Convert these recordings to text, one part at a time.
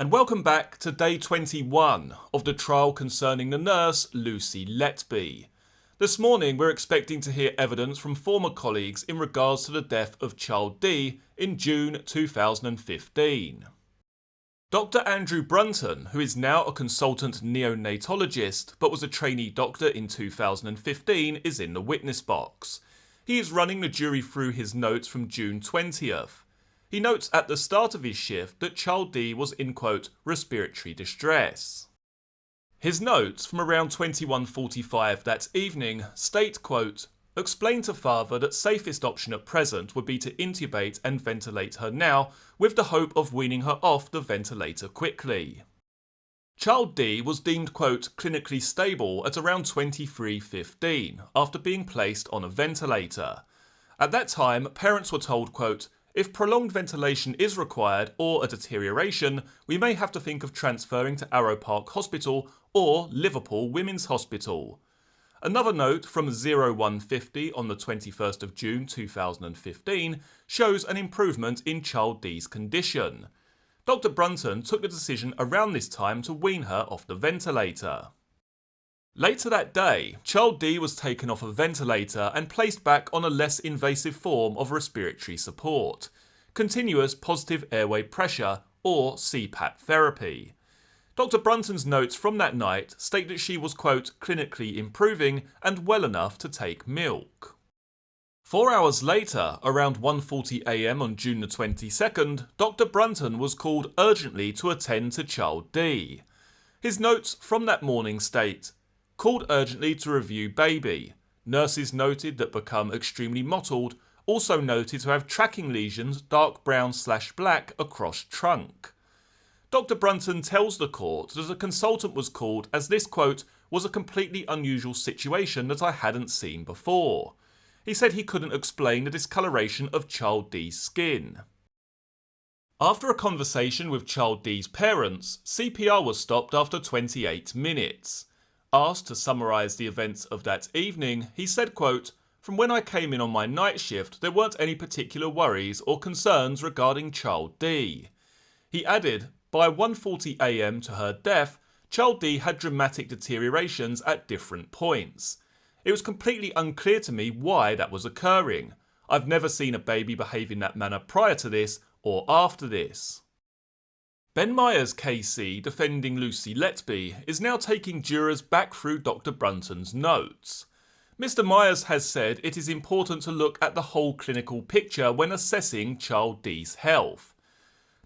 and welcome back to day 21 of the trial concerning the nurse Lucy Letby. This morning we're expecting to hear evidence from former colleagues in regards to the death of child D in June 2015. Dr. Andrew Brunton, who is now a consultant neonatologist but was a trainee doctor in 2015, is in the witness box. He is running the jury through his notes from June 20th. He notes at the start of his shift that child D was in, quote, respiratory distress. His notes from around 21:45 that evening state, quote, explain to father that safest option at present would be to intubate and ventilate her now with the hope of weaning her off the ventilator quickly. Child D was deemed, quote, clinically stable at around 23:15 after being placed on a ventilator. At that time, parents were told, quote, if prolonged ventilation is required or a deterioration, we may have to think of transferring to Arrow Park Hospital or Liverpool Women's Hospital. Another note from 0150 on the 21st of June 2015 shows an improvement in child D's condition. Dr. Brunton took the decision around this time to wean her off the ventilator. Later that day, child D was taken off a ventilator and placed back on a less invasive form of respiratory support, continuous positive airway pressure or CPAP therapy. Dr. Brunton's notes from that night state that she was, quote, clinically improving and well enough to take milk. 4 hours later, around 1:40 a.m. on June the 22nd, Dr. Brunton was called urgently to attend to child D. His notes from that morning state, called urgently to review baby. Nurses noted that become extremely mottled, also noted to have tracking lesions dark brown/black across trunk. Dr. Brunton tells the court that a consultant was called as this, quote, was a completely unusual situation that I hadn't seen before. He said he couldn't explain the discoloration of child D's skin. After a conversation with child D's parents, CPR was stopped after 28 minutes. Asked to summarise the events of that evening, he said, quote, from when I came in on my night shift, there weren't any particular worries or concerns regarding child D. He added, by 1:40 a.m. to her death, child D had dramatic deteriorations at different points. It was completely unclear to me why that was occurring. I've never seen a baby behave in that manner prior to this or after this. Ben Myers KC, defending Lucy Letby, is now taking jurors back through Dr. Brunton's notes. Mr. Myers has said it is important to look at the whole clinical picture when assessing child D's health.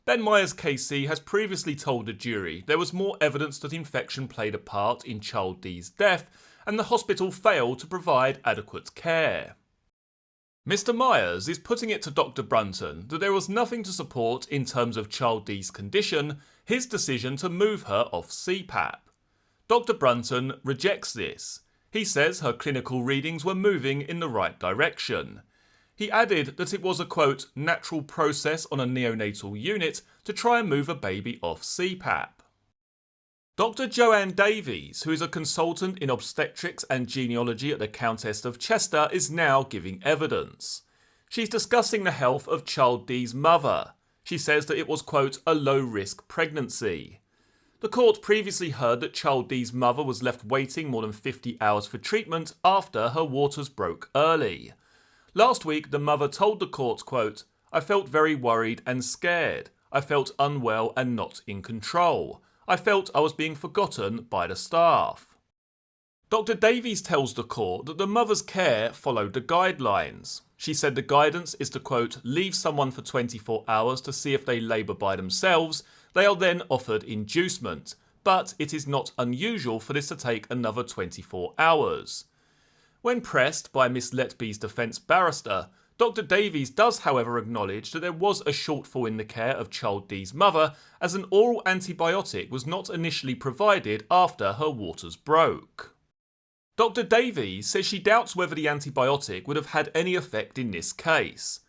Ben Myers KC has previously told the jury there was more evidence that infection played a part in child D's death and the hospital failed to provide adequate care. Mr. Myers is putting it to Dr. Brunton that there was nothing to support in terms of child D's condition his decision to move her off CPAP. Dr. Brunton rejects this. He says her clinical readings were moving in the right direction. He added that it was a, quote, natural process on a neonatal unit to try and move a baby off CPAP. Dr. Joanne Davies, who is a consultant in obstetrics and genealogy at the Countess of Chester, is now giving evidence. She's discussing the health of child D's mother. She says that it was, quote, a low-risk pregnancy. The court previously heard that child D's mother was left waiting more than 50 hours for treatment after her waters broke early. Last week, the mother told the court, quote, I felt very worried and scared. I felt unwell and not in control. I felt I was being forgotten by the staff. Dr. Davies tells the court that the mother's care followed the guidelines. She said the guidance is to, quote, leave someone for 24 hours to see if they labour by themselves. They are then offered inducement, but it is not unusual for this to take another 24 hours. When pressed by Miss Letby's defence barrister, Dr. Davies does, however, acknowledge that there was a shortfall in the care of child D's mother as an oral antibiotic was not initially provided after her waters broke. Dr. Davies says she doubts whether the antibiotic would have had any effect in this case.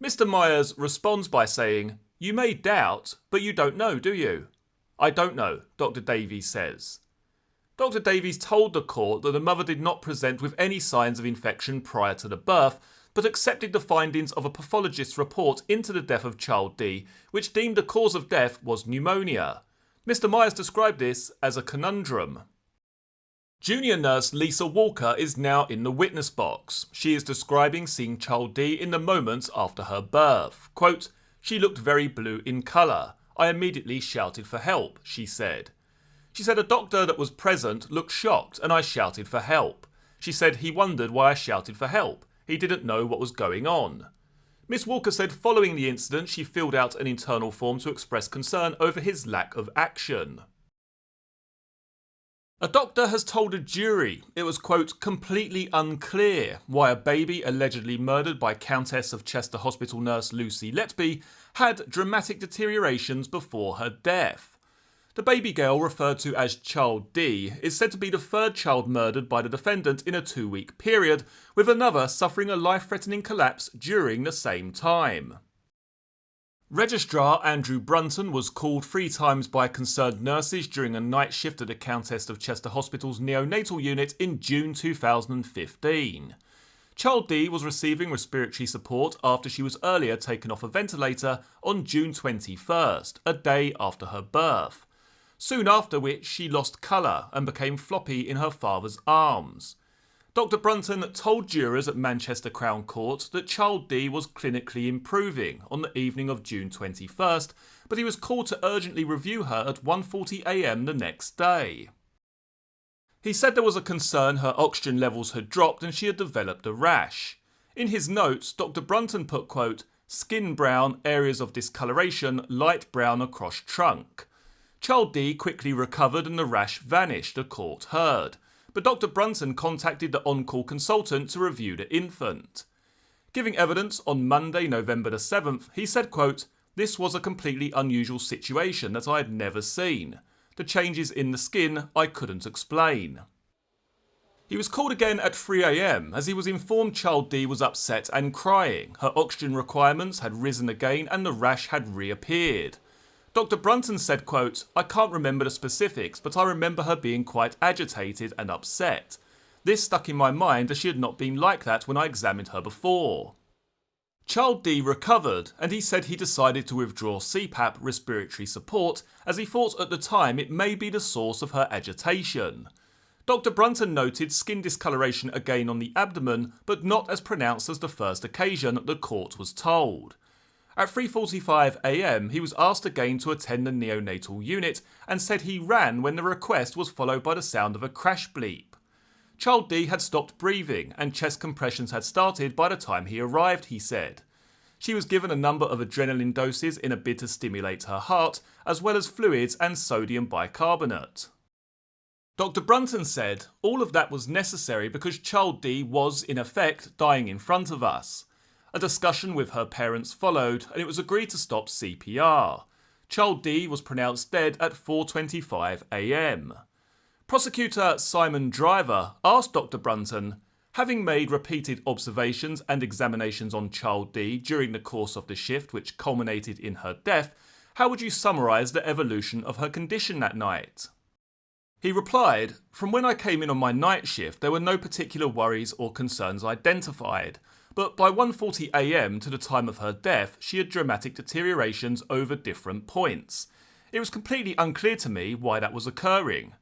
Mr. Myers responds by saying, you may doubt, but you don't know, do you? I don't know, Dr. Davies says. Dr. Davies told the court that the mother did not present with any signs of infection prior to the birth, but accepted the findings of a pathologist's report into the death of child D, which deemed the cause of death was pneumonia. Mr. Myers described this as a conundrum. Junior nurse Lisa Walker is now in the witness box. She is describing seeing Child D in the moments after her birth. Quote, "She looked very blue in colour. I immediately shouted for help," she said. She said a doctor that was present looked shocked and I shouted for help. She said he wondered why I shouted for help. He didn't know what was going on. Miss Walker said following the incident she filled out an internal form to express concern over his lack of action. A doctor has told a jury it was, quote, completely unclear why a baby allegedly murdered by Countess of Chester Hospital nurse Lucy Letby had dramatic deteriorations before her death. The baby girl, referred to as Child D, is said to be the third child murdered by the defendant in a 2-week period, with another suffering a life-threatening collapse during the same time. Registrar Andrew Brunton was called 3 times by concerned nurses during a night shift at the Countess of Chester Hospital's neonatal unit in June 2015. Child D was receiving respiratory support after she was earlier taken off a ventilator on June 21st, a day after her birth, soon after which she lost colour and became floppy in her father's arms. Dr. Brunton told jurors at Manchester Crown Court that Child D was clinically improving on the evening of June 21st, but he was called to urgently review her at 1:40 a.m. the next day. He said there was a concern her oxygen levels had dropped and she had developed a rash. In his notes, Dr. Brunton put, quote, "skin brown, areas of discoloration, light brown across trunk." Child D quickly recovered and the rash vanished, the court heard. But Dr. Brunton contacted the on-call consultant to review the infant. Giving evidence on Monday, November the 7th, he said, quote, "This was a completely unusual situation that I had never seen. The changes in the skin I couldn't explain." He was called again at 3 a.m. as he was informed Child D was upset and crying. Her oxygen requirements had risen again and the rash had reappeared. Dr. Brunton said, quote, "I can't remember the specifics, but I remember her being quite agitated and upset. This stuck in my mind as she had not been like that when I examined her before." Child D recovered and he said he decided to withdraw CPAP respiratory support as he thought at the time it may be the source of her agitation. Dr. Brunton noted skin discoloration again on the abdomen, but not as pronounced as the first occasion, the court was told. At 3:45 a.m, he was asked again to attend the neonatal unit and said he ran when the request was followed by the sound of a crash bleep. Child D had stopped breathing and chest compressions had started by the time he arrived, he said. She was given a number of adrenaline doses in a bid to stimulate her heart, as well as fluids and sodium bicarbonate. Dr. Brunton said all of that was necessary because Child D was, in effect, dying in front of us. A discussion with her parents followed and it was agreed to stop CPR. Child D was pronounced dead at 4:25 a.m. Prosecutor Simon Driver asked Dr. Brunton, having made repeated observations and examinations on Child D during the course of the shift which culminated in her death, how would you summarise the evolution of her condition that night? He replied, "From when I came in on my night shift there were no particular worries or concerns identified. But by 1:40 a.m. to the time of her death, she had dramatic deteriorations over different points. It was completely unclear to me why that was occurring."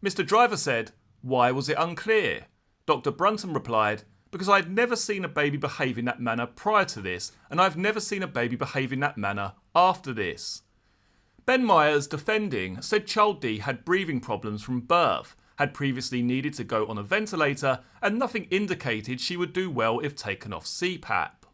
Mr. Driver said, "Why was it unclear?" Dr. Brunton replied, "Because I had never seen a baby behave in that manner prior to this, and I've never seen a baby behave in that manner after this." Ben Myers, defending, said Child D had breathing problems from birth, had previously needed to go on a ventilator, and nothing indicated she would do well if taken off CPAP.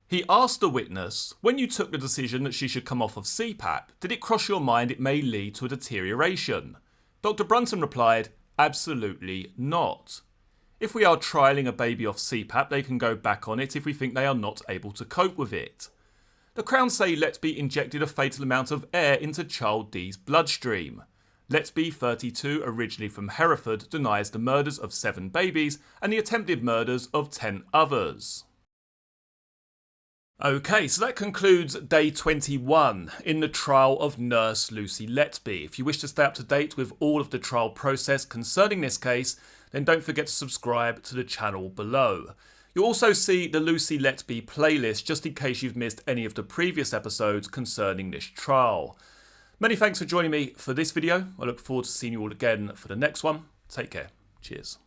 He asked the witness, when you took the decision that she should come off of CPAP, did it cross your mind it may lead to a deterioration? Dr. Brunton replied, "Absolutely not. If we are trialling a baby off CPAP, they can go back on it if we think they are not able to cope with it." The Crown say Letby injected a fatal amount of air into Child D's bloodstream. Letby, 32, originally from Hereford, denies the murders of 7 babies and the attempted murders of 10 others. Okay, so that concludes day 21 in the trial of nurse Lucy Letby. If you wish to stay up to date with all of the trial process concerning this case, then don't forget to subscribe to the channel below. You'll also see the Lucy Letby playlist just in case you've missed any of the previous episodes concerning this trial. Many thanks for joining me for this video. I look forward to seeing you all again for the next one. Take care. Cheers.